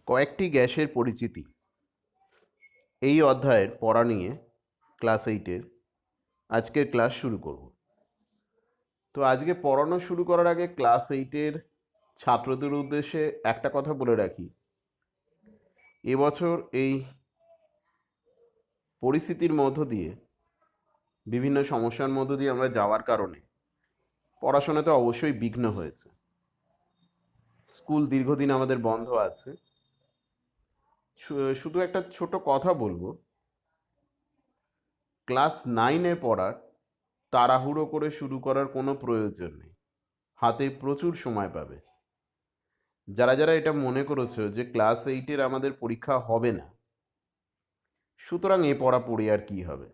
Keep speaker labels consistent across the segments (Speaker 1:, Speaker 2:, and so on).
Speaker 1: কয়েকটি গ্যাসের পরিচিতি এই অধ্যায়ের পড়া নিয়ে ক্লাস 8-এর আজকের ক্লাস শুরু করব। তো আজকে পড়ানো শুরু করার আগে ক্লাস 8-এর ছাত্রদের উদ্দেশ্যে একটা কথা বলে রাখি। এবছর এই পরিস্থিতির মধ্য দিয়ে বিভিন্ন সমস্যার মধ্য দিয়ে আমরা যাওয়ার কারণে পড়াশোনাতে অবশ্যই বিঘ্ন হয়েছে। স্কুল দীর্ঘদিন আমাদের বন্ধ আছে। শুধু একটা ছোট কথা বলবো, ক্লাস 9-এ পড়ার তাড়াহুড়ো করে শুরু করার কোনো প্রয়োজন নেই। হাতে প্রচুর সময় পাবে। যারা যারা এটা মনে করেছো যে ক্লাস 8-এর আমাদের পরীক্ষা হবে না, সুতরাং এ পড়া পড়ে আর কি হবে,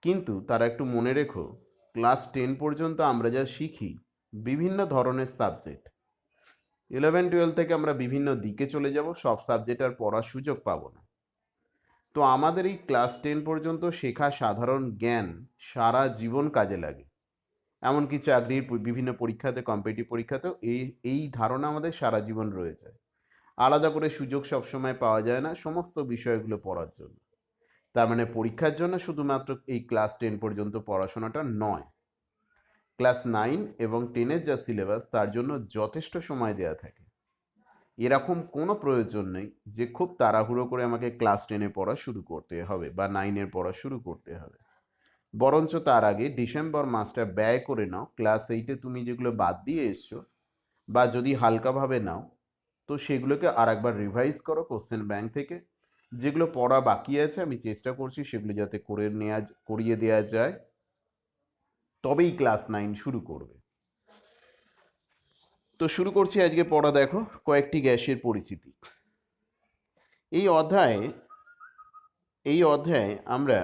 Speaker 1: কিন্তু তারা একটু মনে রেখো, ক্লাস 10 পর্যন্ত আমরা যা শিখি বিভিন্ন ধরনের সাবজেক্ট, 11-12 থেকে আমরা বিভিন্ন দিকে চলে যাব, সব সাবজেক্ট আর পড়ার সুযোগ পাবো না। তো আমাদের এই ক্লাস 10 পর্যন্ত শেখা সাধারণ জ্ঞান সারা জীবন কাজে লাগে। এমনকি চাকরির বিভিন্ন পরীক্ষাতে, কম্পিটিটিভ পরীক্ষাতেও এই ধারণা আমাদের সারা জীবন রয়েছে। আলাদা করে সুযোগ সবসময় পাওয়া যায় না সমস্ত বিষয়গুলো পড়ার জন্য। তার মানে পরীক্ষার জন্য শুধুমাত্র এই ক্লাস 10 পর্যন্ত পড়াশোনাটা নয়, ক্লাস 9 এবং 10-এর যা সিলেবাস তার জন্য যথেষ্ট সময় দেওয়া থাকে। এরকম কোনো প্রয়োজন নেই যে খুব তাড়াহুড়ো করে আমাকে ক্লাস 10-এ পড়া শুরু করতে হবে বা 9-এর পড়া শুরু করতে হবে। বরঞ্চ তার আগে ডিসেম্বর মাসটা ব্যয় করে নাও ক্লাস 8-এ তুমি যেগুলো বাদ দিয়ে এসছো, বা যদি হালকাভাবে নাও তো সেগুলোকে আর একবার রিভাইজ করো কোশ্চেন ব্যাংক থেকে। যেগুলো পড়া বাকি আছে আমি চেষ্টা করছি সেগুলো যাতে করিয়ে দেওয়া যায়, তবেই ক্লাস 9 শুরু করবে। তো শুরু করছি আজকে পড়া। দেখো, কয়েকটি গ্যাসের পরিচিতি। এই অধ্যায়ে আমরা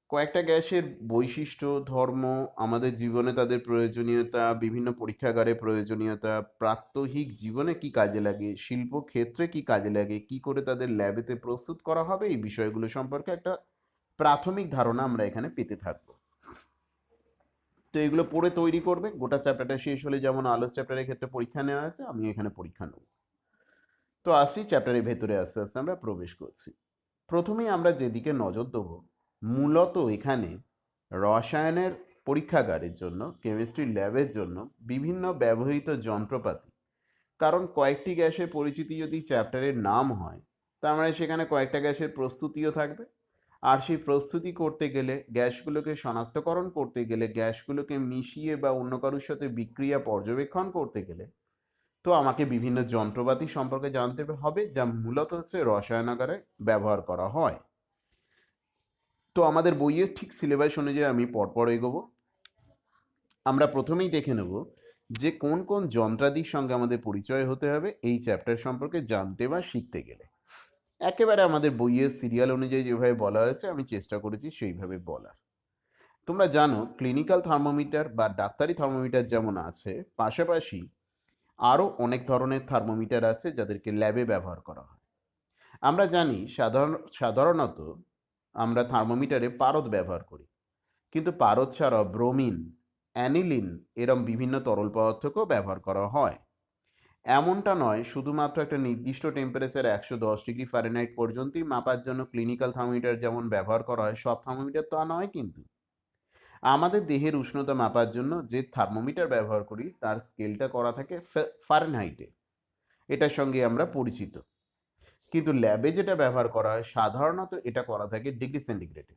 Speaker 1: কয়েকটা গ্যাসের বৈশিষ্ট্য, ধর্ম, আমাদের জীবনে তাদের প্রয়োজনীয়তা, বিভিন্ন পরীক্ষাগারে প্রয়োজনীয়তা, প্রাত্যহিক জীবনে কি কাজে লাগে, শিল্পক্ষেত্রে কি কাজে লাগে, কি করে তাদের ল্যাবেতে প্রস্তুত করা হবে, এই বিষয়গুলো সম্পর্কে একটা প্রাথমিক ধারণা আমরা এখানে পেতে থাকবো। তো এগুলো পড়ে তৈরি করবে। গোটা চ্যাপ্টারটা শেষ হলে যেমন আলোর চ্যাপ্টারের ক্ষেত্রে পরীক্ষা নেওয়া আছে, আমি এখানে পরীক্ষা নেব। তো আসি চ্যাপ্টারের ভেতরে, আস্তে আস্তে আমরা প্রবেশ করছি। প্রথমেই আমরা যেদিকে নজর দেবো, মূলত এখানে রসায়নের পরীক্ষাগারের জন্য, কেমিস্ট্রি ল্যাবের জন্য বিভিন্ন ব্যবহৃত যন্ত্রপাতি। কারণ কয়েকটি গ্যাসের পরিচিতি যদি চ্যাপ্টারের নাম হয়, তার মানে সেখানে কয়েকটা গ্যাসের প্রস্তুতিও থাকবে। আর সেই প্রস্তুতি করতে গেলে, গ্যাসগুলোকে শনাক্তকরণ করতে গেলে, গ্যাসগুলোকে মিশিয়ে বা অন্য কারোর সাথে বিক্রিয়া পর্যবেক্ষণ করতে গেলে তো আমাকে বিভিন্ন যন্ত্রপাতি সম্পর্কে জানতে হবে, যা মূলত হচ্ছে রসায়নাগারে ব্যবহার করা হয়। তো আমাদের বইয়ের ঠিক সিলেবাস অনুযায়ী আমি পরপর এগোবো। আমরা প্রথমেই দেখে নেব যে কোন কোন যন্ত্রাদির সঙ্গে আমাদের পরিচয় হতে হবে এই চ্যাপ্টার সম্পর্কে জানতে বা শিখতে গেলে। একেবারে আমাদের বইয়ের সিরিয়াল অনুযায়ী যেভাবে বলা হয়েছে আমি চেষ্টা করেছি সেইভাবে বলার। তোমরা জানো, ক্লিনিক্যাল থার্মোমিটার বা ডাক্তারি থার্মোমিটার যেমন আছে, পাশাপাশি আরও অনেক ধরনের থার্মোমিটার আছে যাদেরকে ল্যাবে ব্যবহার করা হয়। আমরা জানি সাধারণত আমরা থার্মোমিটারে পারদ ব্যবহার করি, কিন্তু পারদ ছাড়াও ব্রোমিন, অ্যানিলিন এরম বিভিন্ন তরল পদার্থকেও ব্যবহার করা হয়। এমনটা নয় শুধুমাত্র একটা নির্দিষ্ট টেম্পারেচার 110 ডিগ্রি ফারেনহাইট পর্যন্তই মাপার জন্য ক্লিনিক্যাল থার্মোমিটার যেমন ব্যবহার করা হয়, সব থার্মোমিটার তা নয়। কিন্তু আমাদের দেহের উষ্ণতা মাপার জন্য যে থার্মোমিটার ব্যবহার করি তার স্কেলটা করা থাকে ফারেনহাইটে, এটার সঙ্গে আমরা পরিচিত। কিন্তু ল্যাবে যেটা ব্যবহার করা হয় সাধারণত এটা করা থাকে ডিগ্রি সেন্টিগ্রেডে।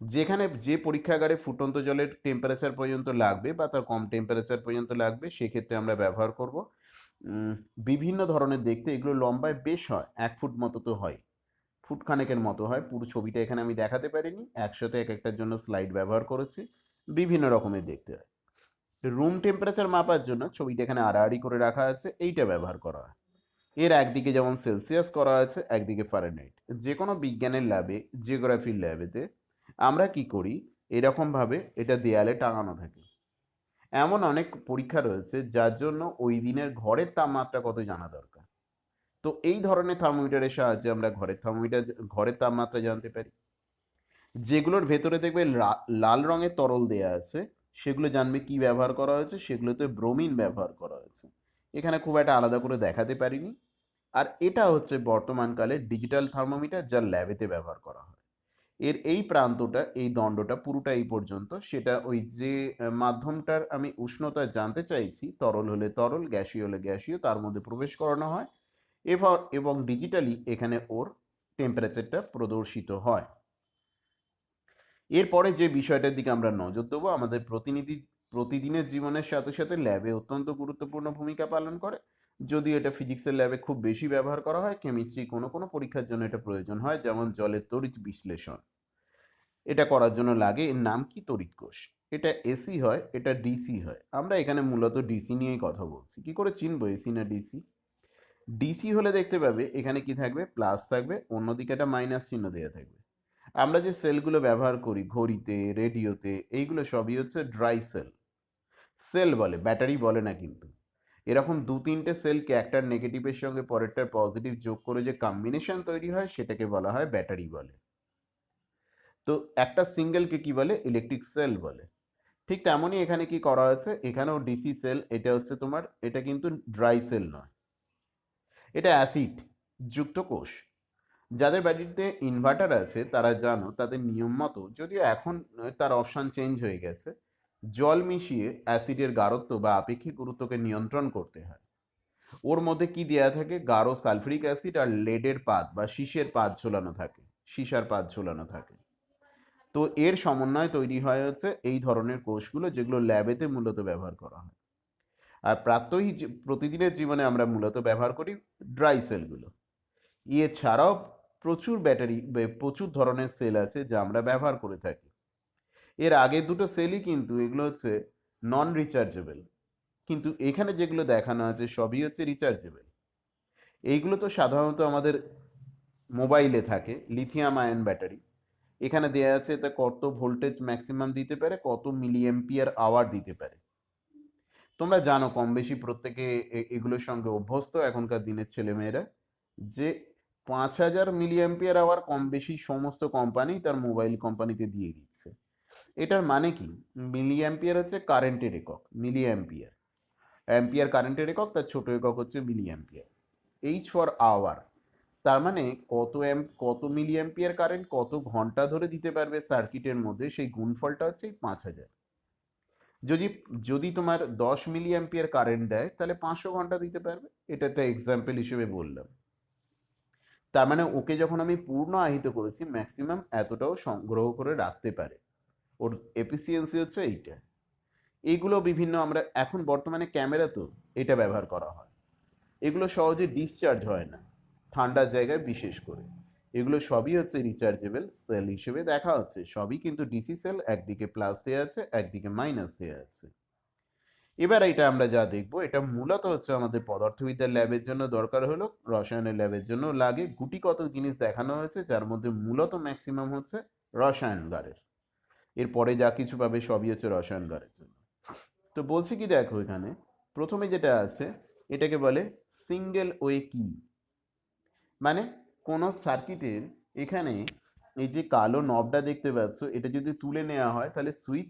Speaker 1: যেখানে যে পরীক্ষাগারে ফুটন্ত জলের টেম্পারেচার পর্যন্ত লাগবে বা তার কম টেম্পারেচার পর্যন্ত লাগবে, সেক্ষেত্রে আমরা ব্যবহার করব বিভিন্ন ধরনের, দেখতে এগুলো লম্বায় বেশ হয়, 1 ফুট মতো তো হয়, ফুট খানেকের মতো হয়। পুরো ছবিটা এখানে আমি দেখাতে পারিনি, একসাথে এক একটার জন্য স্লাইড ব্যবহার করেছি, বিভিন্ন রকমের দেখতে হয়। রুম টেম্পারেচার মাপার জন্য ছবিটা এখানে আড়াআড়ি করে রাখা আছে, এইটা ব্যবহার করা হয়। এর একদিকে যেমন সেলসিয়াস করা আছে, একদিকে ফারেনহাইট। যে কোনো বিজ্ঞানের ল্যাবে, জিওগ্রাফির ল্যাবেতে আমরা কি করি, এরকমভাবে এটা দেয়ালে টাঙানো থাকে। এমন অনেক পরীক্ষা রয়েছে যার জন্য ওই দিনের ঘরের তাপমাত্রা কত জানা দরকার। তো এই ধরনের থার্মোমিটারের সাহায্যে আমরা ঘরের তাপমাত্রা জানতে পারি। যেগুলোর ভেতরে দেখবে লাল রঙের তরল দেয়া আছে, সেগুলো জানবে কি ব্যবহার করা হয়েছে, সেগুলোতে ব্রোমিন ব্যবহার করা হয়েছে। এখানে খুব একটা আলাদা করে দেখাতে পারিনি, আর এটা হচ্ছে বর্তমানকালে ডিজিটাল থার্মোমিটার, যা ল্যাবেতে ব্যবহার করা হয়। এর এই প্রান্তটা, এই দণ্ডটা পুরোটা এই পর্যন্ত, সেটা ওই যে মাধ্যমটার আমি উষ্ণতা জানতে চাইছি, তরল হলে তরল, গ্যাসীয় হলে গ্যাসীয়, তার মধ্যে প্রবেশ করানো হয় এবং ডিজিটালি এখানে ওর টেম্পারেচারটা প্রদর্শিত হয়। এরপরে যে বিষয়টার দিকে আমরা নজর দেবো, আমাদের প্রতিদিনের জীবনের সাথে সাথে ল্যাবে অত্যন্ত গুরুত্বপূর্ণ ভূমিকা পালন করে। যদিও এটা ফিজিক্সের ল্যাবে খুব বেশি ব্যবহার করা হয়, কেমিস্ট্রি কোনো কোনো পরীক্ষার জন্য এটা প্রয়োজন হয়, যেমন জলের তড়িৎ বিশ্লেষণ। এটা করার জন্য লাগে, এর নাম কি, তড়িৎ কোষ। এটা এসি হয়, এটা ডিসি হয়। আমরা এখানে মূলত ডিসি নিয়েই কথা বলছি। কি করে চিনবো এসি না ডিসি? ডিসি হলে দেখতে পাবে এখানে কি থাকবে, প্লাস থাকবে, অন্যদিকে একটা মাইনাস চিহ্ন দেওয়া থাকবে। আমরা যে সেলগুলো ব্যবহার করি ঘড়িতে, রেডিওতে, এইগুলো সবই হচ্ছে ড্রাই সেল। সেল বলে, ব্যাটারি বলে না কিন্তু। এরকম দু তিনটে সেলকে একটার নেগেটিভের সঙ্গে পরেরটার পজিটিভ যোগ করে যে কম্বিনেশন তৈরি হয়, সেটাকে বলা হয় ব্যাটারি বলে। তো একটা সিঙ্গেলকে কি বলে, ইলেকট্রিক সেল বলে। ঠিক তেমনই এখানে কি করা হয়েছে, এখানেও ডিসি সেল, এটা হচ্ছে তোমার, এটা কিন্তু ড্রাই সেল নয়, এটা অ্যাসিড যুক্ত কোষ। যাদের বাড়িতে ইনভার্টার আছে তারা জানো, তাদের নিয়ম মতো, যদিও এখন তার অপশান চেঞ্জ হয়ে গেছে, জল মিশিয়ে অ্যাসিডের গাঢ়ত্ব বা আপেক্ষিক গুরুত্বকে নিয়ন্ত্রণ করতে হয়। ওর মধ্যে কি দেওয়া থাকে, গাঢ় সালফিউরিক অ্যাসিড আর লেডের পাত বা সীসের পাত ঝোলানো থাকে, সীসার পাত ঝোলানো থাকে। তো এর সমন্বয় তৈরি হয় হচ্ছে এই ধরনের কোষগুলো, যেগুলো ল্যাবেতে মূলত ব্যবহার করা হয়। আর প্রতিদিনের জীবনে আমরা মূলত ব্যবহার করি ড্রাই সেলগুলো। এছাড়াও প্রচুর প্রচুর ধরনের সেল আছে যা আমরা ব্যবহার করে থাকি। এর আগের দুটো সেলই কিন্তু এগুলো হচ্ছে নন রিচার্জেবল, কিন্তু এখানে যেগুলো দেখানো আছে সবই হচ্ছে রিচার্জেবল। এইগুলো তো সাধারণত আমাদের মোবাইলে থাকে, লিথিয়াম আয়ন ব্যাটারি। এখানে দেয়া আছে এটা কত ভোল্টেজ ম্যাক্সিমাম দিতে পারে, কত মিলি অ্যাম্পিয়ার আওয়ার দিতে পারে। তোমরা জানো কম বেশি প্রত্যেকে এগুলোর সঙ্গে অভ্যস্ত এখনকার দিনের ছেলেমেয়েরা, যে 5000 মিলি অ্যাম্পিয়ার আওয়ার কম বেশি সমস্ত কোম্পানি তার মোবাইল কোম্পানিতে দিয়ে দিচ্ছে। এটার মানে কি, মিলি অ্যাম্পিয়ার হচ্ছে কারেন্টের একক, মিলি অ্যাম্পিয়ার, অ্যাম্পিয়ার কারেন্টের একক, তার ছোট একক হচ্ছে milliampere. H for hour, তার মানে কত মিলি অ্যাম্পিয়ার কারেন্ট কত ঘন্টা ধরে দিতে পারবে সার্কিটের মধ্যে, সেই গুণফলটা হচ্ছে 5000। যদি যদি তোমার 10 মিলি অ্যাম্পিয়ার কারেন্ট দেয় তাহলে 500 ঘন্টা দিতে পারবে। এটা একটা এক্সাম্পল হিসেবে বললাম। তার মানে ওকে যখন আমি পূর্ণ আহিত করেছি, ম্যাক্সিমাম এতটাও সংগ্রহ করে রাখতে পারে, ওর এফিসিয়েন্সি হচ্ছে এইটা। এইগুলো বিভিন্ন, আমরা এখন বর্তমানে ক্যামেরা তো এটা ব্যবহার করা হয়। এগুলো সহজে ডিসচার্জ হয় না, ঠান্ডার জায়গায় বিশেষ করে। এগুলো সবই হচ্ছে রিচার্জেবল সেল হিসেবে দেখা হচ্ছে, সবই কিন্তু ডিসি সেল, একদিকে প্লাস দেওয়া আছে একদিকে মাইনাস দেওয়া আছে। এবার এটা আমরা যা দেখবো, এটা মূলত হচ্ছে আমাদের পদার্থবিদ্যার ল্যাবের জন্য দরকার হলো, রসায়নের ল্যাবের জন্য লাগে। গুটি কত জিনিস দেখানো হয়েছে, যার মধ্যে মূলত ম্যাক্সিমাম হচ্ছে রসায়নগারের। এরপরে যা কিছু পাবে সবই হচ্ছে রসায়নগারের জন্য। তো বলছি কি, দেখো এখানে প্রথমে যেটা আছে, এটাকে বলে সিঙ্গেল ওয়ে কি। মানে কোনো সার্কিটের এখানে এই যে কালো নবটা দেখতে পাচ্ছ, এটা যদি তুলে নেওয়া হয় তাহলে সুইচ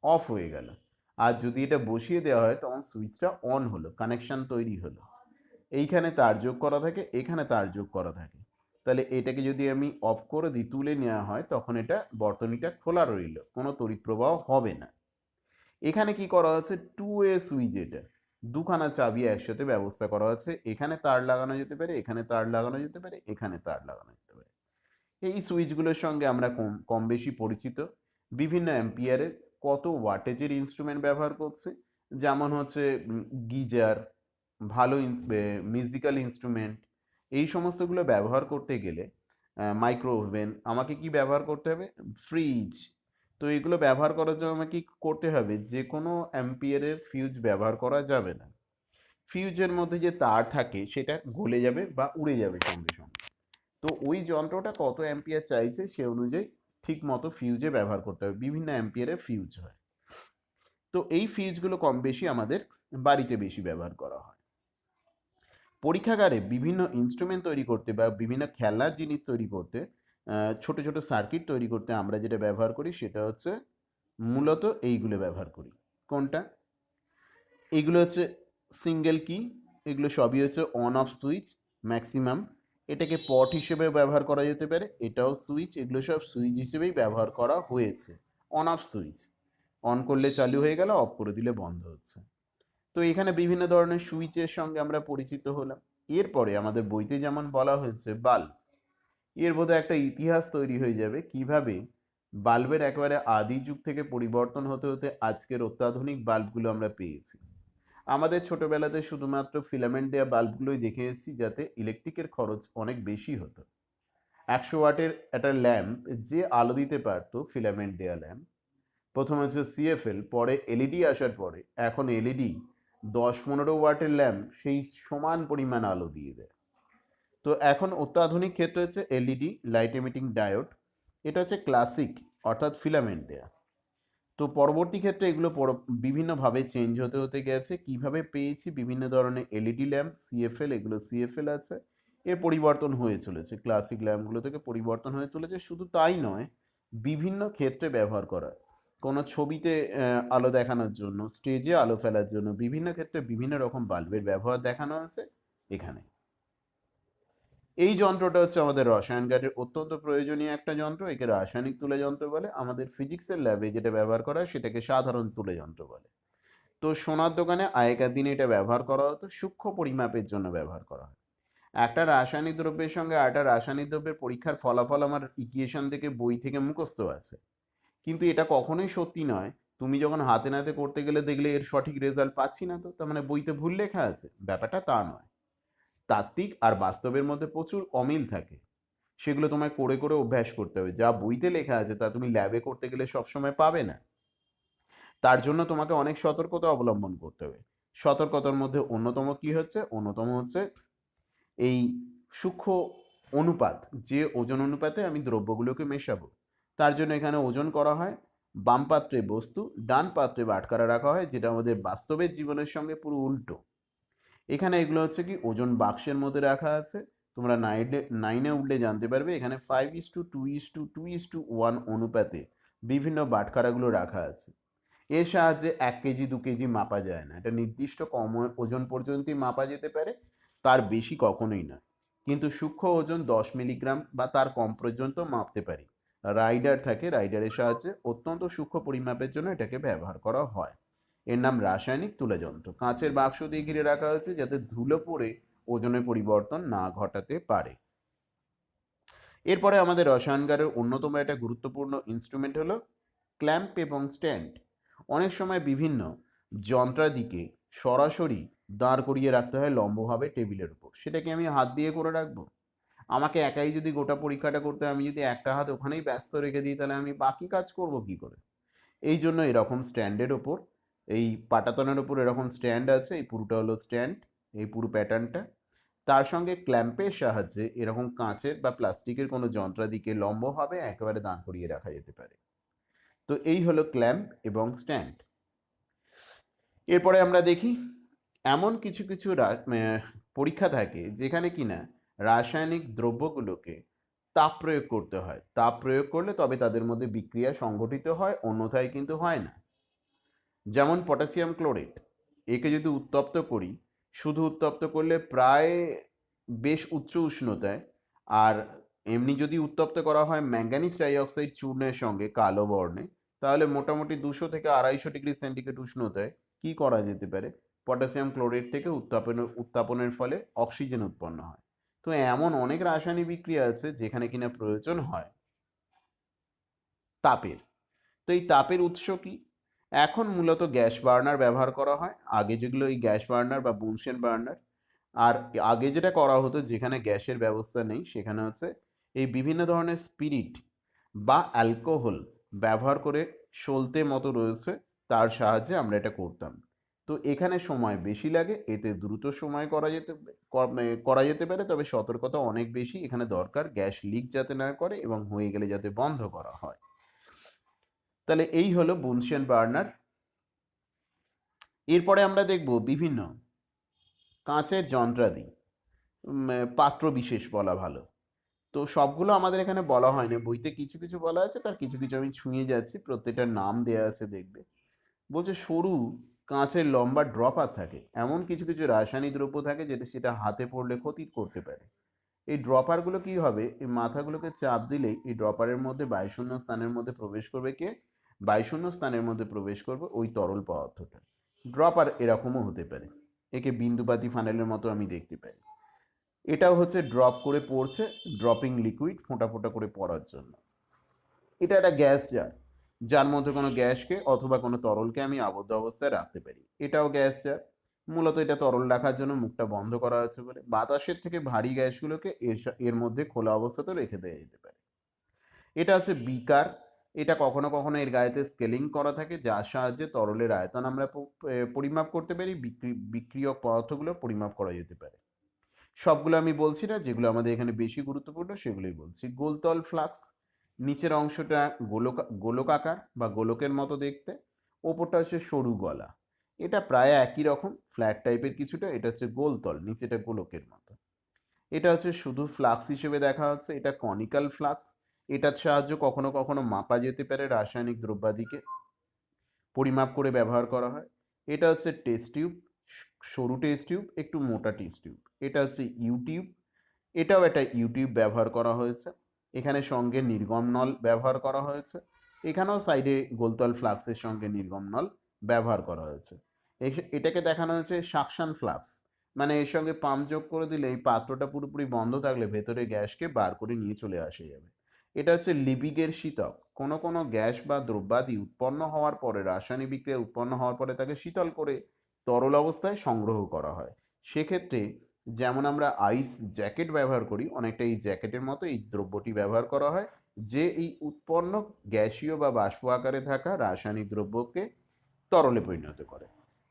Speaker 1: অফ হয়ে গেল। আর যদি এটা বসিয়ে দেওয়া হয় তখন সুইচটা অন হলো, কানেকশন তৈরি হলো। এইখানে তার যোগ করা থাকে, এখানে তার যোগ করা থাকে। তাহলে এটাকে যদি আমি অফ করে দিই, তুলে নেওয়া হয়, তখন এটা বর্তনীটা খোলা রইল, কোনো তড়িৎ প্রবাহ হবে না। এখানে কি করা হচ্ছে, টু ওয়ে সুইচ, এটা দুখানা চাবি একসাথে ব্যবস্থা করা আছে। এখানে তার লাগানো যেতে পারে, এখানে তার লাগানো যেতে পারে, এখানে তার লাগানো যেতে পারে। এই সুইচগুলোর সঙ্গে আমরা কম কম বেশি পরিচিত। বিভিন্ন অ্যাম্পিয়ারের, কত ওয়াটেজের ইনস্ট্রুমেন্ট ব্যবহার করছে, যেমন হচ্ছে গিজার, ভালো মিউজিক্যাল ইনস্ট্রুমেন্ট। এই সমস্তগুলো ব্যবহার করতে গেলে, মাইক্রো ওভেন, আমাকে কি ব্যবহার করতে হবে, ফ্রিজ। তো এগুলো ব্যবহার করার জন্য আমাকে কি করতে হবে, যে কোনো অ্যাম্পিয়ারের ফিউজ ব্যবহার করা যাবে না। ফিউজের মধ্যে যে তার থাকে সেটা গলে যাবে বা উড়ে যাবে সঙ্গে সঙ্গে। তো ওই যন্ত্রটা কত অ্যাম্পিয়ার চাইছে সে অনুযায়ী ঠিক মতো ফিউজে ব্যবহার করতে হবে, বিভিন্ন অ্যাম্পিয়ারের ফিউজ হয়। তো এই ফিউজগুলো কম বেশি আমাদের বাড়িতে বেশি ব্যবহার করা হয়। পরীক্ষাগারে বিভিন্ন ইনস্ট্রুমেন্ট তৈরি করতে বা বিভিন্ন খেলনার জিনিস তৈরি করতে, ছোট ছোট সার্কিট তৈরি করতে আমরা যেটা ব্যবহার করি সেটা হচ্ছে মূলত এইগুলো ব্যবহার করি। কোনটা, এগুলো হচ্ছে সিঙ্গেল কি, এগুলো সবই হচ্ছে অন অফ সুইচ। ম্যাক্সিমাম। এটাকে পট হিসেবে ব্যবহার করা যেতে পারে, এটাও সুইচ, এগুলো সব সুইচ হিসেবেই ব্যবহার করা হয়েছে। অন অফ সুইচ, অন করলে চালু হয়ে গেল, অফ করে দিলে বন্ধ হচ্ছে। তো এখানে বিভিন্ন ধরনের সুইচের সঙ্গে আমরা পরিচিত হলাম। এরপরে আমাদের বইতে যেমন বলা হয়েছে বাল্ব, এর বোধহয় একটা ইতিহাস তৈরি হয়ে যাবে কিভাবে বাল্বের একেবারে আদি যুগ থেকে পরিবর্তন হতে হতে আজকের অত্যাধুনিক বাল্বগুলো আমরা পেয়েছি। আমাদের ছোটবেলাতে শুধুমাত্র ফিলামেন্ট দেওয়া বাল্বগুলোই দেখে এসেছি, যাতে ইলেকট্রিকের খরচ অনেক বেশি হতো। 100 ওয়াটের একটা ল্যাম্প যে আলো দিতে পারতো, ফিলামেন্ট দেওয়া ল্যাম্প, প্রথম হচ্ছে সিএফএল, পরে এলইডি আসার পরে এখন এলইডি 10-15 ওয়াটের ল্যাম্প সেই সমান পরিমাণ আলো দিয়ে দেয়। তো এখন অত্যাধুনিক ক্ষেত্রে হচ্ছে এলইডি, লাইট এমিটিং ডায়োড। এটা হচ্ছে ক্লাসিক, অর্থাৎ ফিলামেন্ট দেয়া। তো পরবর্তী ক্ষেত্রে এগুলো বিভিন্নভাবে চেঞ্জ হতে হতে গেছে। কিভাবে পেয়েছি, বিভিন্ন ধরনের এলইডি ল্যাম্প, সিএফএল, এগুলো সিএফএল আছে, এর পরিবর্তন হয়ে চলেছে, ক্লাসিক ল্যাম্পগুলো থেকে পরিবর্তন হয়ে চলেছে। শুধু তাই নয়, বিভিন্ন ক্ষেত্রে ব্যবহার করা, কোনো ছবিতে আলো দেখানোর জন্য, স্টেজে আলো ফেলার জন্য, বিভিন্ন ক্ষেত্রে বিভিন্ন রকম বাল্বের ব্যবহার দেখানো আছে এখানে। এই যন্ত্রটা হচ্ছে আমাদের রসায়নজ্ঞানের অত্যন্ত প্রয়োজনীয় একটা যন্ত্র। একে রাসায়নিক তুলে যন্ত্র বলে। আমাদের ফিজিক্সের ল্যাবে যেটা ব্যবহার করা হয় সেটাকে সাধারণ তুলে যন্ত্র বলে। তো সোনার দোকানে আগেকার দিনে এটা ব্যবহার করা হতো, সূক্ষ্ম পরিমাপের জন্য ব্যবহার করা হয়। একটা রাসায়নিক দ্রব্যের সঙ্গে আরেকটা রাসায়নিক দ্রব্যের পরীক্ষার ফলাফল আমার ইকুয়েশন থেকে, বই থেকে মুখস্থ আছে, কিন্তু এটা কখনোই সত্যি নয়। তুমি যখন হাতে নাতে করতে গেলে দেখলে এর সঠিক রেজাল্ট পাচ্ছি না, তো তার মানে বইতে ভুল লেখা আছে, ব্যাপারটা তা নয়। তাত্ত্বিক আর বাস্তবের মধ্যে প্রচুর অমিল থাকে, সেগুলো তোমায় করে করে অভ্যাস করতে হবে। যা বইতে লেখা আছে তা তুমি ল্যাবে করতে গেলে সবসময় পাবে না। তার জন্য তোমাকে অনেক সতর্কতা অবলম্বন করতে হবে। সতর্কতার মধ্যে অন্যতম কি হচ্ছে, অন্যতম হচ্ছে এই সূক্ষ্ম অনুপাত, যে ওজন অনুপাতে আমি দ্রব্যগুলোকে মেশাবো, তার জন্য এখানে ওজন করা হয়। বাম পাত্রে বস্তু, ডান পাত্রে বাটখারা রাখা হয়, যেটা আমাদের বাস্তবের জীবনের সঙ্গে পুরো উল্টো। এখানে এগুলো হচ্ছে কি ওজন বাক্সের মধ্যে রাখা আছে। তোমরা নাইনে উঠলে জানতে পারবে, এখানে 5:2:2:1 অনুপাতে বিভিন্ন বাটখারাগুলো রাখা আছে। এর সাহায্যে 1 কেজি 2 কেজি মাপা যায় না, এটা নির্দিষ্ট কম ওজন পর্যন্তই মাপা যেতে পারে, তার বেশি কখনোই না। কিন্তু সূক্ষ্ম ওজন 10 মিলিগ্রাম বা তার কম পর্যন্ত মাপতে পারি। রাইডার থাকে, রাইডারের সাহায্যে অত্যন্ত সূক্ষ্ম পরিমাপের জন্য এটাকে ব্যবহার করা হয়। এর নাম রাসায়নিক তুলাযন্ত্র। কাঁচের বাক্স দিয়ে ঘিরে রাখা হয়েছে যাতে ধুলো পড়ে ওজনের পরিবর্তন না ঘটাতে পারে। এরপরে আমাদের রসায়নগারের অন্যতম একটা গুরুত্বপূর্ণ ইনস্ট্রুমেন্ট হলো ক্ল্যাম্প এবং স্ট্যান্ড। অনেক সময় বিভিন্ন যন্ত্রাদিকে সরাসরি দাঁড় করিয়ে রাখতে হয় লম্বভাবে টেবিলের উপর। সেটাকে আমি হাত দিয়ে করে রাখবো? আমাকে একাই যদি গোটা পরীক্ষাটা করতে হয়, আমি যদি একটা হাত ওখানেই ব্যস্ত রেখে দিই, তাহলে আমি বাকি কাজ করব কি করে? এই জন্য এরকম স্ট্যান্ডের ওপর, এই পাটাতনের ওপর এরকম স্ট্যান্ড আছে, এই পুরোটা হলো স্ট্যান্ড, এই পুরো প্যাটার্নটা। তার সঙ্গে ক্ল্যাম্পের সাহায্যে এরকম কাঁচের বা প্লাস্টিকের কোনো যন্ত্রাদিকে লম্বভাবে একেবারে দাঁড় করিয়ে রাখা যেতে পারে। তো এই হলো ক্ল্যাম্প এবং স্ট্যান্ড। এরপরে আমরা দেখি এমন কিছু কিছু পরীক্ষা থাকে যেখানে কিনা রাসায়নিক দ্রব্যগুলোকে তাপ প্রয়োগ করতে হয়। তাপ প্রয়োগ করলে তবে তাদের মধ্যে বিক্রিয়া সংঘটিত হয়, অন্যথায় কিন্তু হয় না। যেমন পটাশিয়াম ক্লোরেট, একে যদি উত্তপ্ত করি, শুধু উত্তপ্ত করলে প্রায় বেশ উচ্চ উষ্ণতায়, আর এমনি যদি উত্তপ্ত করা হয় ম্যাঙ্গানিজ ডাইঅক্সাইড চূর্ণের সঙ্গে কালো বর্ণে, তাহলে মোটামুটি 200 থেকে 250 ডিগ্রি সেন্টিগ্রেড উষ্ণতায় কি করা যেতে পারে, পটাশিয়াম ক্লোরেট থেকে উত্তাপনের ফলে অক্সিজেন উৎপন্ন হয়। তো এমন অনেক রাসায়নিক বিক্রিয়া আছে যেখানে কিনা প্রয়োজন হয় তাপের। তো এই তাপের উৎস কি? এখন মূলত গ্যাস বার্নার ব্যবহার করা হয়। আগে যেগুলো এই গ্যাস বার্নার বা বুনসেন বার্নার, আর আগে যেটা করা হতো যেখানে গ্যাসের ব্যবস্থা নেই, সেখানে হচ্ছে এই বিভিন্ন ধরনের স্পিরিট বা অ্যালকোহল ব্যবহার করে, সলতে মতো রয়েছে, তার সাহায্যে আমরা এটা করতাম। তো এখানে সময় বেশি লাগে, এতে দ্রুত সময় করা যেতে পারে, তবে সতর্কতা অনেক বেশি এখানে দরকার, গ্যাস লিক যাতে না করে এবং হয়ে গেলে যাতে বন্ধ করা হয়। তাহলে এই হলো বুনসেন বার্নার। এরপরে আমরা দেখব বিভিন্ন কাঁচের যন্ত্রাদি, পাত্র বিশেষ বলা ভালো। তো সবগুলো আমাদের এখানে বলা হয় না, বইতে কিছু কিছু বলা আছে, তার কিছু কিছু আমি ছুঁয়ে যাচ্ছি, প্রত্যেকটার নাম দেয়া আছে দেখবে। বলছে সরু কাঁচের লম্বা ড্রপার থাকে, এমন কিছু কিছু রাসায়নিক দ্রব্য থাকে যেটা সেটা হাতে পড়লে ক্ষতি করতে পারে। এই ড্রপারগুলো কি হবে, এই মাথাগুলোকে চাপ দিলেই এই ড্রপারের মধ্যে বায়ুশূন্য স্থানের মধ্যে প্রবেশ করবে কে, বায়ুশূন্য স্থানের মধ্যে প্রবেশ করবে ওই তরল পদার্থটা। ড্রপার এরকমও হতে পারে, একে বিন্দুপাতি ফানেলের মতো আমি দেখতে পাই। এটাও হচ্ছে ড্রপ করে পড়ছে, ড্রপিং লিকুইড ফোঁটা ফোঁটা করে পড়ার জন্য। এটা একটা গ্যাস জার, যার মধ্যে কোনো গ্যাসকে অথবা কোনো তরলকে আমি আবদ্ধ অবস্থায় রাখতে পারি। এটাও গ্যাস জার, মূলত এটা তরল রাখার জন্য মুখটা বন্ধ করা আছে বলে বাতাসের থেকে ভারী গ্যাসগুলোকে এর মধ্যে খোলা অবস্থাতেও রেখে দেওয়া যেতে পারে। এটা হচ্ছে বিকার, এটা কখনো কখনো এর গায়েতে স্কেলিং করা থাকে, যার সাহায্যে তরলের আয়তন আমরা পরিমাপ করতে পারি, বিক্রিয়ক পদার্থগুলো পরিমাপ করা যেতে পারে। সবগুলো আমি বলছি না, যেগুলো আমাদের এখানে বেশি গুরুত্বপূর্ণ সেগুলোই বলছি। গোলতল ফ্লাক্স, নিচের অংশটা গোলকাকার বা গোলকের মতো দেখতে, ওপরটা হচ্ছে সরু গলা। এটা প্রায় একই রকম, ফ্ল্যাট টাইপের কিছুটা। এটা হচ্ছে গোলতল, নিচেটা গোলকের মতো। এটা হচ্ছে শুধু ফ্লাক্স হিসেবে দেখা হচ্ছে, এটা কনিক্যাল ফ্লাক্স। এটার সাহায্য কখনো কখনো মাপা যেতে পারে, রাসায়নিক দ্রব্যাদিকে পরিমাপ করে ব্যবহার করা হয়। এটা হচ্ছে টেস্ট টিউব, সরু টেস্ট টিউব, একটু মোটা টেস্ট টিউব। এটা হচ্ছে ইউটিউব, এটাও একটা ইউটিউব ব্যবহার করা হয়েছে, এখানে সঙ্গে নির্গম নল ব্যবহার করা হয়েছে। এখানেও সাইডে গোলতল ফ্লাক্সের সঙ্গে নির্গম নল ব্যবহার করা হয়েছে। এটাকে দেখানো হয়েছে সাকশন ফ্লাক্স, মানে এর সঙ্গে পাম্প যোগ করে দিলে এই পাত্রটা পুরোপুরি বন্ধ থাকলে ভেতরে গ্যাসকে বার করে নিয়ে চলে আসা যাবে। এটা হচ্ছে লিবিগের শীতক, কোনো কোনো গ্যাস বা দ্রব্যাদি উৎপন্ন হওয়ার পরে, রাসায়নিক বিক্রিয়া উৎপন্ন হওয়ার পরে তাকে শীতল করে তরল অবস্থায় সংগ্রহ করা হয়। সেক্ষেত্রে যেমন আমরা আইস জ্যাকেট ব্যবহার করি, অনেকটা এই জ্যাকেটের মতো এই দ্রব্যটি ব্যবহার করা হয়, যে এই উৎপন্ন গ্যাসীয় বা বাষ্প আকারে থাকা রাসায়নিক দ্রব্যকে তরলে পরিণত করে।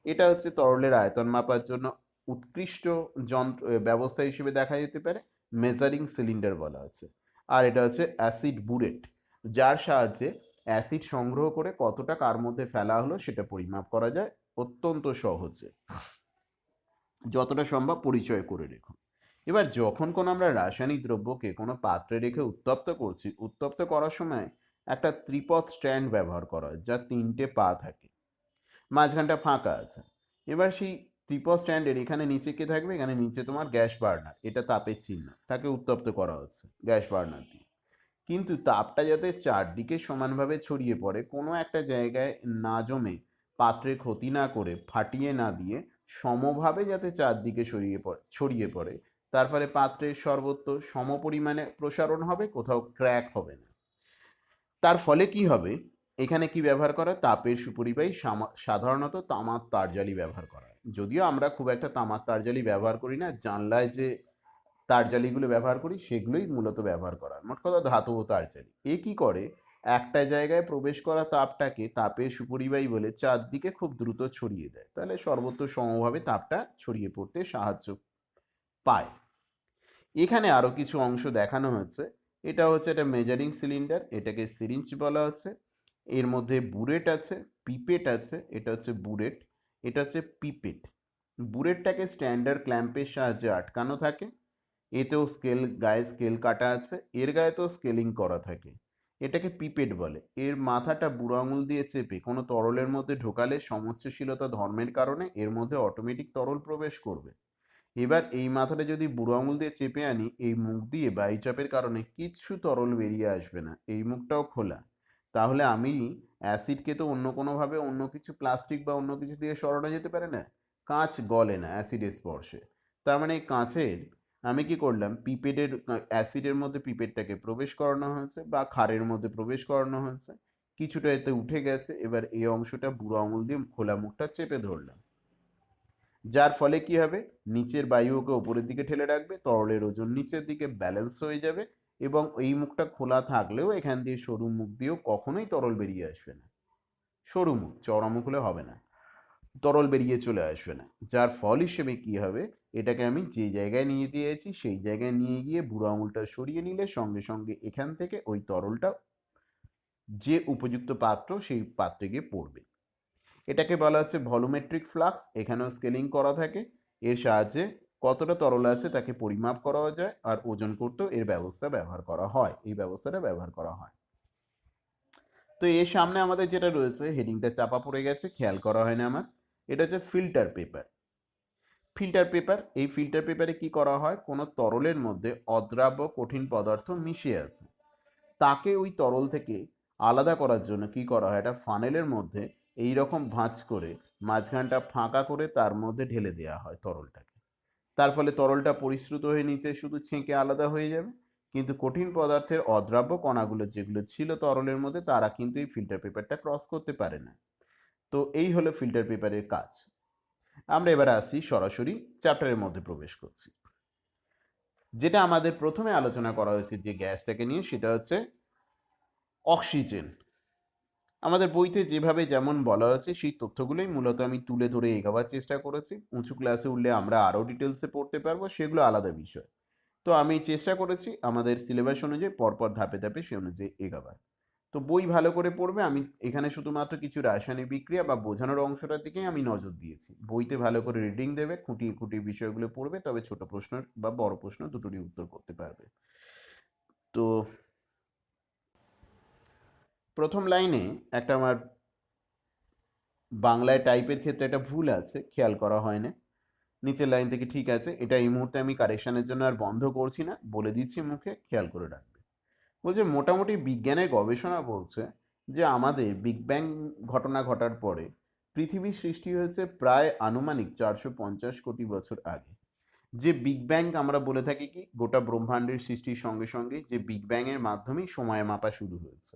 Speaker 1: এটা হচ্ছে তরলের আয়তন মাপার জন্য উৎকৃষ্ট যন্ত্র ব্যবস্থা হিসেবে দেখা যেতে পারে, মেজারিং সিলিন্ডার বলা আছে। আর এটা হচ্ছে অ্যাসিড বুরেট, যার সাহায্যে অ্যাসিড সংগ্রহ করে কতটা কার মধ্যে ফেলা হলো সেটা পরিমাপ করা যায় অত্যন্ত সহজে। যতটা সম্ভব পরিচয় করে রেখো। এবার যখন কোনো আমরা রাসায়নিক দ্রব্যকে কোনো পাত্রে রেখে উত্তপ্ত করছি, উত্তপ্ত করার সময় একটা ত্রিপদ স্ট্যান্ড ব্যবহার করা হয়, যার 3টে পা থাকে, মাঝখানটা ফাঁকা আছে। এবার সেই ত্রিপদ স্ট্যান্ডের এখানে নিচে কে থাকবে, এখানে নিচে তোমার গ্যাস বার্নার, এটা তাপের চিহ্ন, তাকে উত্তপ্ত করা হচ্ছে গ্যাস বার্নার দিয়ে। কিন্তু তাপটা যাতে চারদিকে সমানভাবে ছড়িয়ে পড়ে, কোনো একটা জায়গায় না জমে, পাত্রে ক্ষতি না করে, ফাটিয়ে না দিয়ে, সমভাবে যাতে চারদিকে ছড়িয়ে পড়ে, তার ফলে পাত্রের সর্বত্র সমপরিমাণে প্রসারণ হবে, কোথাও ক্র্যাক হবে না। তার ফলে কি হবে, এখানে কি ব্যবহার করা হয়? তাপের সুপরিবাহী সাধারণত তামার তারজালি ব্যবহার করা হয়। যদিও আমরা খুব একটা তামার তারজালি ব্যবহার করি না, জানলায় যে তারজালিগুলো ব্যবহার করি সেগুলোই মূলত ব্যবহার করা হয়। মোট কথা ধাতব তারজালি। এ কি করে, একটা জায়গায় প্রবেশ করা তাপটাকে তাপের সুপরিবাহী বলে চারদিকে খুব দ্রুত ছড়িয়ে দেয়, তাহলে সর্বত্র সমভাবে তাপটা ছড়িয়ে পড়তে সাহায্য পায়। এখানে আরো কিছু অংশ দেখানো হয়েছে। এটা হচ্ছে একটা মেজারিং সিলিন্ডার, এটাকে সিরিঞ্জ বলা হচ্ছে। এর মধ্যে বুরেট আছে, পিপেট আছে। এটা হচ্ছে বুরেট, এটা হচ্ছে পিপেট। বুরেটটাকে স্ট্যান্ডার্ড ক্ল্যাম্পের সাহায্যে আটকানো থাকে, এতেও গায়ে স্কেল কাটা আছে, এর গায়েতেও স্কেলিং করা থাকে। এটাকে পিপেট বলে। এর মাথাটা বুড়ো আঙুল দিয়ে চেপে কোনো তরলের মধ্যে ঢোকালে সমুচ্চশীলতা ধর্মের কারণে এর মধ্যে অটোমেটিক তরল প্রবেশ করবে। এবার এই মাথাটা যদি বুড়ো আঙুল দিয়ে চেপে আনি, এই মুখ দিয়ে বায়ুচাপের কারণে কিচ্ছু তরল বেরিয়ে আসবে না, এই মুখটাও খোলা। তাহলে আমি অ্যাসিডকে তো অন্য কোনোভাবে অন্য কিছু প্লাস্টিক বা অন্য কিছু দিয়ে সরানো যেতে পারে না, কাঁচ গলে না অ্যাসিডের স্পর্শে। তার মানে এই কাঁচের আমি কি করলাম, পিপেটের অ্যাসিডের মধ্যে পিপেটটাকে প্রবেশ করানো হয়েছে বা ক্ষারের মধ্যে প্রবেশ করানো হয়েছে, কিছুটা এতে উঠে গেছে। এবার এই অংশটা বুড়ো আঙুল দিয়ে খোলা মুখটা চেপে ধরলাম, যার ফলে কি হবে, নিচের বায়ু ওকে উপরের দিকে ঠেলে রাখবে, তরলের ওজন নিচের দিকে ব্যালেন্স হয়ে যাবে, এবং এই মুখটা খোলা থাকলেও এখান দিয়ে সরু মুখ দিয়েও কখনোই তরল বেরিয়ে আসবে না। সরু মুখ, চওড়া মুখ হলে হবে না, তরল বেরিয়ে চলে আসবে না। যার ফল হিসেবে কি হবে, এটাকে আমি যে জায়গায় নিয়ে দিয়েছি সেই জায়গায় নিয়ে গিয়ে বুড়ো আঙুলটা সরিয়ে নিলে সঙ্গে সঙ্গে এখান থেকে ওই তরলটা যে উপযুক্ত পাত্র সেই পাত্রে গিয়ে পড়বে। এটাকে বলা হচ্ছে ভলিউমেট্রিক ফ্লাক্স, এখানেও স্কেলিং করা থাকে। এর সাহায্যে কতটা তরল আছে তাকে পরিমাপ করা যায়, আর ওজন করতেও এর ব্যবস্থা ব্যবহার করা হয়, এই ব্যবস্থাটা ব্যবহার করা হয়। তো এর সামনে আমাদের যেটা রয়েছে, হেডিংটা চাপা পড়ে গেছে, খেয়াল করা হয় না আমার। এটা হচ্ছে ফিল্টার পেপার। ফিল্টার পেপার, এই ফিল্টার পেপারে কি করা হয়, কোনো তরলের মধ্যে অদ্রাব্য কঠিন পদার্থ মিশে আছে, তাকে ওই তরল থেকে আলাদা করার জন্য কি করা হয়, একটা ফানেলের মধ্যে এই রকম ভাঁজ করে মাঝখানটা ফাঁকা করে তার মধ্যে ঢেলে দেওয়া হয় তরলটাকে। তার ফলে তরলটা পরিশ্রুত হয়ে নিচে শুধু ছেঁকে আলাদা হয়ে যাবে, কিন্তু কঠিন পদার্থের অদ্রাব্য কণাগুলো যেগুলো ছিল তরলের মধ্যে তারা কিন্তু এই ফিল্টার পেপারটা ক্রস করতে পারে না। তো এই হলো ফিল্টার পেপারের কাজ। আমরা এবার আসছি, সরাসরি চ্যাপ্টারের মধ্যে প্রবেশ করছি। যেটা আমাদের প্রথমে আলোচনা করা হয়েছে যে গ্যাসটাকে নিয়ে, সেটা হচ্ছে অক্সিজেন। আমাদের বইতে যেভাবে যেমন বলা হয়েছে সেই তথ্যগুলোই মূলত আমি তুলে ধরে এগোবার চেষ্টা করেছি। উঁচু ক্লাসে উঠলে আমরা আরও ডিটেলসে পড়তে পারবো, সেগুলো আলাদা বিষয়। তো আমি চেষ্টা করেছি আমাদের সিলেবাস অনুযায়ী পরপর ধাপে ধাপে সে অনুযায়ী এগাবার। তো বই ভালো করে পড়বে, আমি এখানে শুধুমাত্র কিছু রাসায়নিক বিক্রিয়া বা বোঝানোর অংশটার দিকেই আমি নজর দিয়েছি। বইতে ভালো করে রিডিং দেবে, খুঁটিয়ে খুঁটিয়ে বিষয়গুলো পড়বে, তবে ছোট প্রশ্ন বা বড় প্রশ্ন দুটোরই উত্তর করতে পারবে। তো প্রথম লাইনে একটা আমার বাংলায় টাইপের ক্ষেত্রে একটা ভুল আছে, খেয়াল করা হয় না। নিচের লাইন থেকে ঠিক আছে, এটা এই মুহূর্তে আমি কারেকশনের জন্য আর বন্ধ করছি না, বলে দিচ্ছি মুখে, খেয়াল করে রাখবে। বলছে মোটামুটি বিজ্ঞানের গবেষণা বলছে যে আমাদের বিগ ব্যাং ঘটনা ঘটার পরে পৃথিবীর সৃষ্টি হয়েছে প্রায় আনুমানিক 450 কোটি বছর আগে। যে বিগ ব্যাং আমরা বলে থাকি কি, গোটা ব্রহ্মাণ্ডের সৃষ্টির সঙ্গে সঙ্গে যে বিগ ব্যাং এর মাধ্যমেই সময় মাপা শুরু হয়েছে।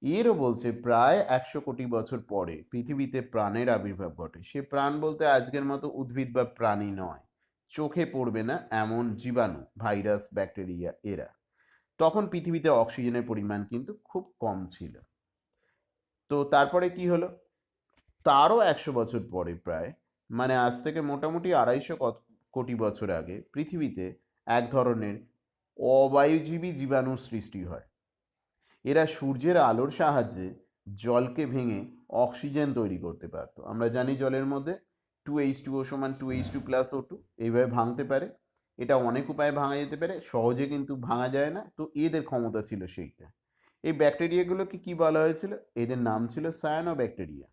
Speaker 1: এরও বলছে প্রায় 100 কোটি বছর পরে পৃথিবীতে প্রাণের আবির্ভাব ঘটে। সে প্রাণ বলতে আজকের মতো উদ্ভিদ বা প্রাণী নয়, চোখে পড়বে না এমন জীবাণু, ভাইরাস, ব্যাকটেরিয়া এরা। তখন পৃথিবীতে অক্সিজেনের পরিমাণ কিন্তু খুব কম ছিল। তো তারপরে কি হলো, তারও 100 বছর পরে প্রায়, মানে আজ থেকে মোটামুটি 250 কোটি বছর আগে পৃথিবীতে এক ধরনের অবায়ুজীবী জীবাণুর সৃষ্টি হয়। এরা সূর্যের আলোর সাহায্যে জলকে ভেঙে অক্সিজেন তৈরি করতে পারতো। আমরা জানি জলের মধ্যে 2H2O সমান 2H2+O2 এইভাবে ভাঙতে পারে। এটা অনেক উপায়ে ভাঙা যেতে পারে, সহজে কিন্তু ভাঙা যায় না। তো এদের ক্ষমতা ছিল সেইটা। এই ব্যাকটেরিয়াগুলোকে কি বলা হয়েছিল, এদের নাম ছিল সায়ানোব্যাকটেরিয়া।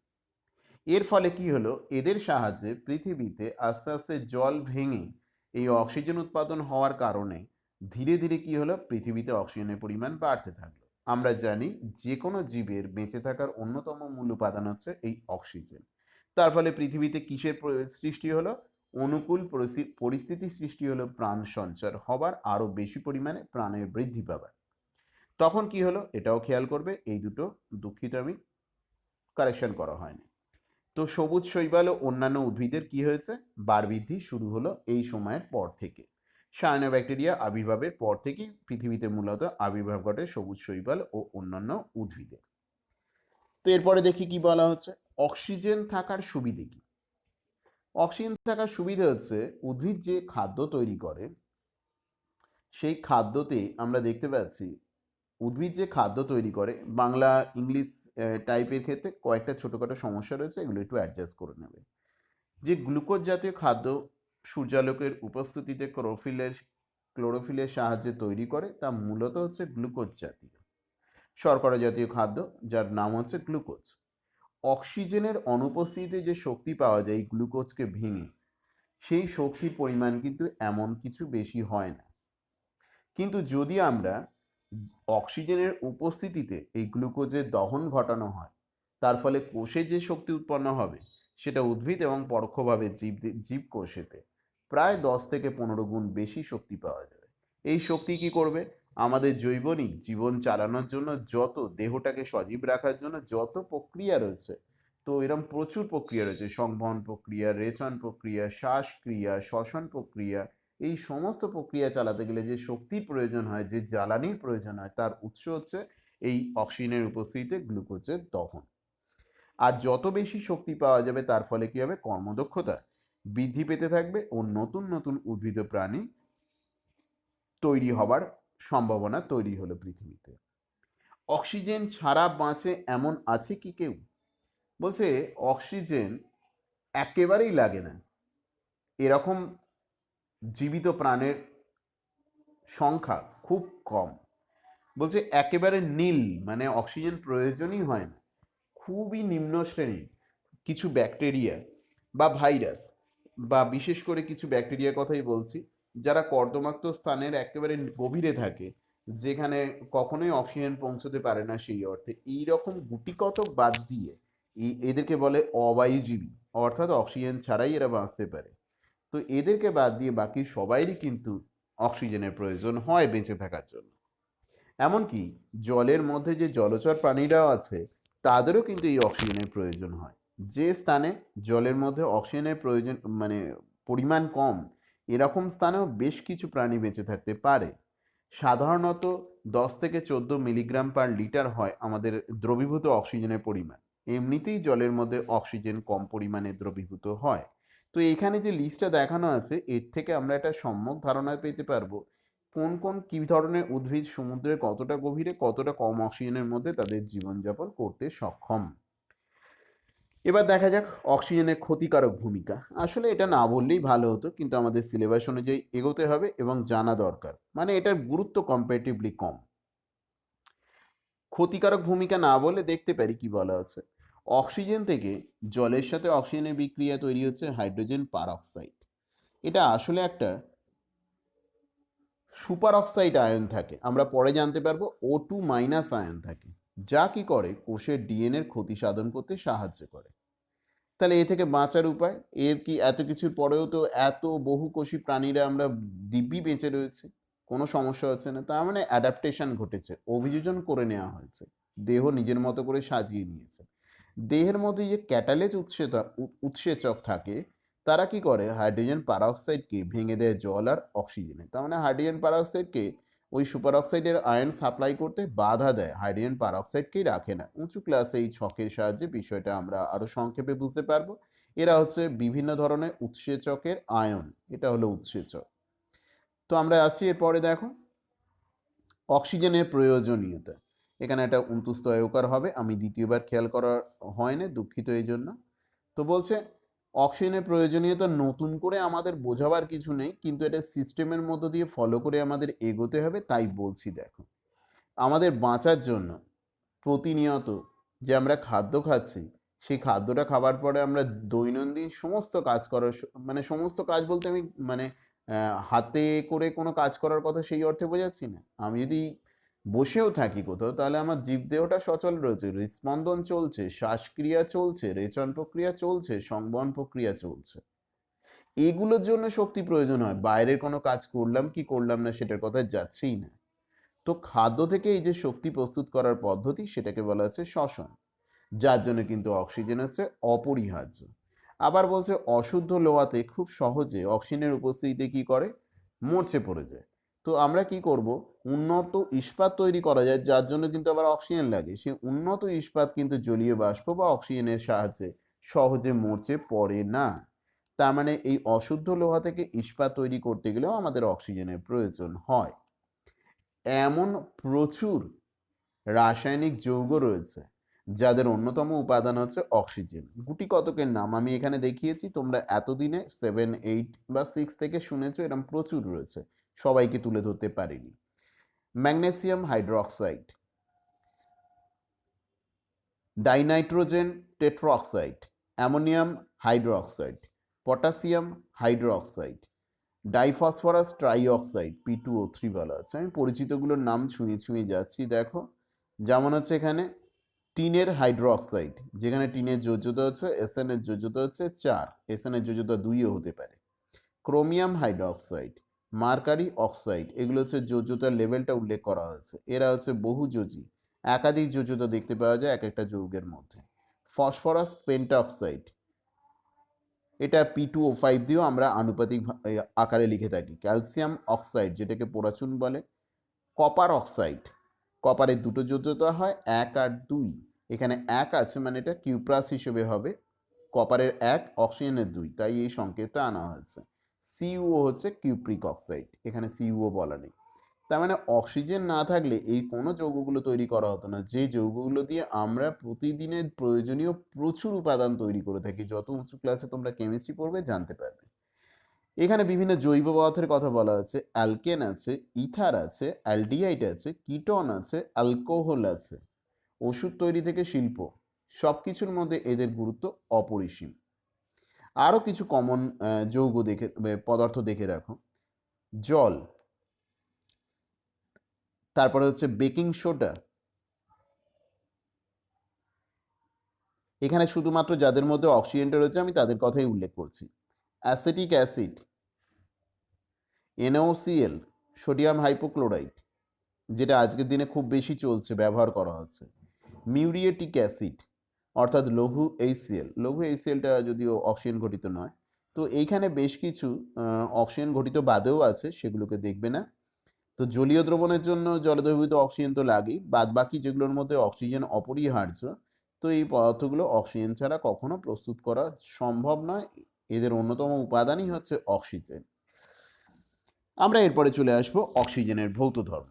Speaker 1: এর ফলে কি হলো, এদের সাহায্যে পৃথিবীতে আস্তে আস্তে জল ভেঙে এই অক্সিজেন উৎপাদন হওয়ার কারণে ধীরে ধীরে কি হলো, পৃথিবীতে অক্সিজেনের পরিমাণ বাড়তে থাকলো। আমরা জানি যে কোনো জীবের বেঁচে থাকার অন্যতম মূল উপাদান হচ্ছে এই অক্সিজেন। তার ফলে পৃথিবীতে কিসের সৃষ্টি হলো, অনুকূল পরিস্থিতি সৃষ্টি হলো প্রাণ সঞ্চার হবার, আরো বেশি পরিমাণে প্রাণের বৃদ্ধি পাবার। তখন কি হলো, এটাও খেয়াল করবে, এই দুটো দুঃখিত আমি কারেকশন করা হয়নি। তো সবুজ শৈবাল ও অন্যান্য উদ্ভিদের কি হয়েছে, বাড়বৃদ্ধি শুরু হলো এই সময়ের পর থেকে। সায়ানোব্যাকটেরিয়া আবির্ভাবের পর থেকেই পৃথিবীতে মূলত আবির্ভাব ঘটে সবুজ শৈবাল ও অন্যান্য উদ্ভিদের। তো এরপরে দেখি কি বলা হচ্ছে, অক্সিজেন থাকার সুবিধে কি। অক্সিজেন থাকার সুবিধা হচ্ছে উদ্ভিদ যে খাদ্য তৈরি করে সেই খাদ্যতে আমরা দেখতে পাচ্ছি, উদ্ভিদ যে খাদ্য তৈরি করে, বাংলা ইংলিশ টাইপের ক্ষেত্রে কয়েকটা ছোটোখাটো সমস্যা রয়েছে, এগুলো একটু অ্যাডজাস্ট করে নেবে। যে গ্লুকোজ জাতীয় খাদ্য সূর্যালোকের উপস্থিতিতে ক্লোরোফিলের সাহায্যে তৈরি করে, তা মূলত হচ্ছে গ্লুকোজ জাতীয় শর্করা জাতীয় খাদ্য, যার নাম হচ্ছে গ্লুকোজ। অক্সিজেনের অনুপস্থিতিতে যে শক্তি পাওয়া যায় এই গ্লুকোজকে ভেঙে, সেই শক্তির পরিমাণ কিন্তু এমন কিছু বেশি হয় না। কিন্তু যদি আমরা অক্সিজেনের উপস্থিতিতে এই গ্লুকোজের দহন ঘটানো হয়, তার ফলে কোষে যে শক্তি উৎপন্ন হবে সেটা উদ্ভিদ এবং পরোক্ষভাবে জীবকোষেতে প্রায় 10 থেকে 15 গুণ বেশি শক্তি পাওয়া যাবে। এই শক্তি কি করবে, আমাদের জৈবনিক জীবন চালানোর জন্য, যত দেহটাকে সজীব রাখার জন্য যত প্রক্রিয়া রয়েছে, তো এরকম প্রচুর প্রক্রিয়া রয়েছে, সংবহন প্রক্রিয়া, রেচন প্রক্রিয়া, শ্বাসক্রিয়া, শ্বসন প্রক্রিয়া, এই সমস্ত প্রক্রিয়া চালাতে গেলে যে শক্তির প্রয়োজন হয়, যে জ্বালানির প্রয়োজন হয়, তার উৎস হচ্ছে এই অক্সিজেনের উপস্থিতিতে গ্লুকোজের দহন। আর যত বেশি শক্তি পাওয়া যাবে তার ফলে কি হবে, কর্মদক্ষতা বৃদ্ধি পেতে থাকবে ও নতুন নতুন উদ্ভিদ প্রাণী তৈরি হবার সম্ভাবনা তৈরি হলো পৃথিবীতে। অক্সিজেন ছাড়া বাঁচে এমন আছে কি কেউ, বলছে অক্সিজেন একেবারেই লাগে না এরকম জীবিত প্রাণের সংখ্যা খুব কম। বলছে একেবারে নীল, মানে অক্সিজেন প্রয়োজনই হয় না, খুবই নিম্ন শ্রেণীর কিছু ব্যাকটেরিয়া বা ভাইরাস বা বিশেষ করে কিছু ব্যাকটেরিয়ার কথাই বলছি, যারা কর্দমাক্ত স্থানের একেবারে গভীরে থাকে, যেখানে কখনোই অক্সিজেন পৌঁছতে পারে না, সেই অর্থে এইরকম গুটি কতক বাদ দিয়ে এদেরকে বলে অবায়ুজীবী, অর্থাৎ অক্সিজেন ছাড়াই এরা বাঁচতে পারে। তো এদেরকে বাদ দিয়ে বাকি সবাইরই কিন্তু অক্সিজেনের প্রয়োজন হয় বেঁচে থাকার জন্য। এমনকি জলের মধ্যে যে জলচর প্রাণীরাও আছে, তাদেরও কিন্তু এই অক্সিজেনের প্রয়োজন হয়। যে স্থানে জলের মধ্যে অক্সিজেনের প্রয়োজন মানে পরিমাণ কম, এরকম স্থানেও বেশ কিছু প্রাণী বেঁচে থাকতে পারে। সাধারণত 10 থেকে 14 মিলিগ্রাম/লিটার হয় আমাদের দ্রবীভূত অক্সিজেনের পরিমাণ। এমনিতেই জলের মধ্যে অক্সিজেন কম পরিমাণে দ্রবীভূত হয়। তো এখানে যে লিস্টটা দেখানো আছে, এর থেকে আমরা একটা সম্যক ধারণা পেতে পারবো কোন কোন কি ধরনের উদ্ভিদ সমুদ্রের কতটা গভীরে কতটা কম অক্সিজেনের মধ্যে তাদের জীবনযাপন করতে সক্ষম। এবার দেখা যাক অক্সিজেনের ক্ষতিকারক ভূমিকা। আসলে এটা না বললেই ভালো হতো, কিন্তু আমাদের সিলেবাস অনুযায়ী এগোতে হবে এবং জানা দরকার, মানে এটার গুরুত্ব কম্পারেটিভলি কম। ক্ষতিকারক ভূমিকা না বলে দেখতে পারি কি বলা আছে। অক্সিজেন থেকে জলের সাথে অক্সিজেনের বিক্রিয়া তৈরি হচ্ছে হাইড্রোজেন পারঅক্সাইড। এটা আসলে একটা সুপার অক্সাইড আয়ন থাকে, আমরা পরে জানতে পারবো O2- আয়ন থাকে, যা কি করে কোষের ডিএনএর ক্ষতি সাধন করতে সাহায্য করে। তাহলে এ থেকে বাঁচার উপায়, এর কি এত কিছুর পরেও তো এত বহুকোষী প্রাণীরা আমরা দিব্যি বেঁচে রয়েছে, কোনো সমস্যা হচ্ছে না, তার মানে অ্যাডাপ্টেশন ঘটেছে, অভিযোজন করে নেওয়া হয়েছে, দেহ নিজের মতো করে সাজিয়ে নিয়েছে। দেহের মধ্যে যে ক্যাটালেজ উৎসেচক থাকে, তারা কি করে হাইড্রোজেন পারঅক্সাইডকে ভেঙে দেয় জল আর অক্সিজেনে। তার মানে হাইড্রোজেন পারঅক্সাইডকে ওই সুপার অক্সাইডের আয়ন সাপ্লাই করতে বাধা দেয়, হাইড্রোজেন পারঅক্সাইডকেই রাখে না। উঁচু ক্লাসে এই ছকের সাহায্যে বিষয়টা আমরা আরো সংক্ষেপে বুঝতে পারবো। এরা হচ্ছে বিভিন্ন ধরনের উৎসেচকের আয়ন, এটা হলো উৎসেচক। তো আমরা আসি এরপরে, দেখো অক্সিজেনের প্রয়োজনীয়তা। এখানে একটা অন্তুস্তয়কার হবে, আমি দ্বিতীয়বার খেয়াল করা হয় না, দুঃখিত এই জন্য। তো বলছে অক্সিজেনের প্রয়োজনীয়তা নতুন করে আমাদের বোঝাবার কিছু নেই, কিন্তু এটা সিস্টেমের মধ্য দিয়ে ফলো করে আমাদের এগোতে হবে, তাই বলছি। দেখো, আমাদের বাঁচার জন্য প্রতিনিয়ত যে আমরা খাদ্য খাচ্ছি, সেই খাদ্যটা খাবার পরে আমরা দৈনন্দিন সমস্ত কাজ করার মানে সমস্ত কাজ বলতে আমি মানে হাতে করে কোনো কাজ করার কথা সেই অর্থে বোঝাচ্ছি না। আমি যদি বসেও থাকি কোথাও, তাহলে আমার জীবদেহটা সচল রয়েছে, হৃদস্পন্দন চলছে, শ্বাসক্রিয়া চলছে, রেচন প্রক্রিয়া চলছে, সংবহন প্রক্রিয়া চলছে। এগুলোর জন্য শক্তি প্রয়োজন হয়, বাইরের কোনো কাজ করলাম কি করলাম না সেটার কথা যাচ্ছেই না। তো খাদ্য থেকে এই যে শক্তি প্রস্তুত করার পদ্ধতি, সেটাকে বলা হচ্ছে শ্বসন, যার জন্য কিন্তু অক্সিজেন হচ্ছে অপরিহার্য। আবার বলছে অশুদ্ধ লোহাতে খুব সহজে অক্সিজেনের উপস্থিতিতে কি করে, মরচে পড়ে যায়। তো আমরা কি করব, উন্নত ইস্পাত তৈরি করা যায়, যার জন্য কিন্তু আবার অক্সিজেন লাগে। সেই উন্নত ইস্পাত কিন্তু জলীয় বাষ্প বা অক্সিজেনের সাহায্যে সহজে মরচে পড়ে না। তার মানে এই অশুদ্ধ লোহা থেকে ইস্পাত তৈরি করতে গেলেও আমাদের অক্সিজেনের প্রয়োজন হয়। এমন প্রচুর রাসায়নিক যৌগ রয়েছে, যাদের অন্যতম উপাদান হচ্ছে অক্সিজেন। গুটি কতকের নাম আমি এখানে দেখিয়েছি, তোমরা এতদিনে 7, 8 বা 6 থেকে শুনেছো, এরকম প্রচুর রয়েছে, সবাইকে তুলে ধরতে পারিনি। Magnesium hydroxide, dinitrogen tetroxide, ammonium hydroxide, potassium hydroxide, diphosphorus trioxide, P2O3 বলা আছে। আমি পরিচিতগুলোর নাম ছুঁয়ে ছুঁয়ে যাচ্ছি। দেখো, যেমন হচ্ছে এখানে টিনের হাইড্রোক্সাইড, যেখানে টিনের যোজ্যতা হচ্ছে এসএন এর যোজ্যতা হচ্ছে 4, এসএন এর যোজ্যতা 2ও হতে পারে। ক্রোমিয়াম হাইড্রোক্সাইড, মার্কারি অক্সাইড, এগুলো হচ্ছে যোজ্যতার লেভেলটা উল্লেখ করা হয়েছে। এরা হচ্ছে বহুযোজী, একাধিক যোজ্যতা দেখতে পাওয়া যায় এক একটা যৌগের মধ্যে। ফসফরাস পেন্টাঅক্সাইড, এটা P2O5 দিয়েও আমরা আনুপাতিক আকারে লিখে থাকি। ক্যালসিয়াম অক্সাইড, যেটাকে পোড়াচুন বলে। কপার অক্সাইড, কপারের দুটো যোজ্যতা হয় 1 আর 2, এখানে 1 আছে মানে এটা কিউপ্রাস হিসেবে হবে, কপারের 1 অক্সিজেনের 2, তাই এই সংকেতটা আনা হয়েছে। সিইউও হচ্ছে কিউপ্রিক অক্সাইড, এখানে সিইউও বলা নেই। তার মানে অক্সিজেন না থাকলে এই কোনো যৌগগুলো তৈরি করা হতো না, যে যৌগগুলো দিয়ে আমরা প্রতিদিনের প্রয়োজনীয় প্রচুর উপাদান তৈরি করে থাকি। যত উঁচু ক্লাসে তোমরা কেমিস্ট্রি পড়বে জানতে পারবে। এখানে বিভিন্ন জৈব পদার্থের কথা বলা আছে, অ্যালকেন আছে, ইথার আছে, অ্যালডিহাইড আছে, কিটন আছে, অ্যালকোহল আছে। ওষুধ তৈরি থেকে শিল্প, সবকিছুর মধ্যে এদের গুরুত্ব অপরিসীম। আরো কিছু কমন যৌগ দেখে পদার্থ দেখে রাখো। জল, তারপরে হচ্ছে বেকিং সোডা, এখানে শুধুমাত্র যাদের মধ্যে অক্সিজেনটা রয়েছে আমি তাদের কথাই উল্লেখ করছি। Acetic acid, NaOCl, sodium hypochlorite, যেটা আজকের দিনে খুব বেশি চলছে, ব্যবহার করা হচ্ছে। মিউরিয়েটিক অ্যাসিড, অর্থাৎ লঘু HCl। লঘু HClটা যদিও অক্সিজেন ঘটিত নয়। তো এইখানে বেশ কিছু অক্সিজেন ঘটিত বাদেও আছে, সেগুলোকে দেখবে না। তো জলীয় দ্রবণের জন্য জলে দ্রবীভূত অক্সিজেন তো লাগেই, বাদ বাকি যেগুলোর মধ্যে অক্সিজেন অপরিহার্য, তো এই পদার্থগুলো অক্সিজেন ছাড়া কখনো প্রস্তুত করা সম্ভব নয়। এদের অন্যতম উপাদানই হচ্ছে অক্সিজেন। আমরা এরপরে চলে আসবো অক্সিজেনের ভৌত ধর্ম।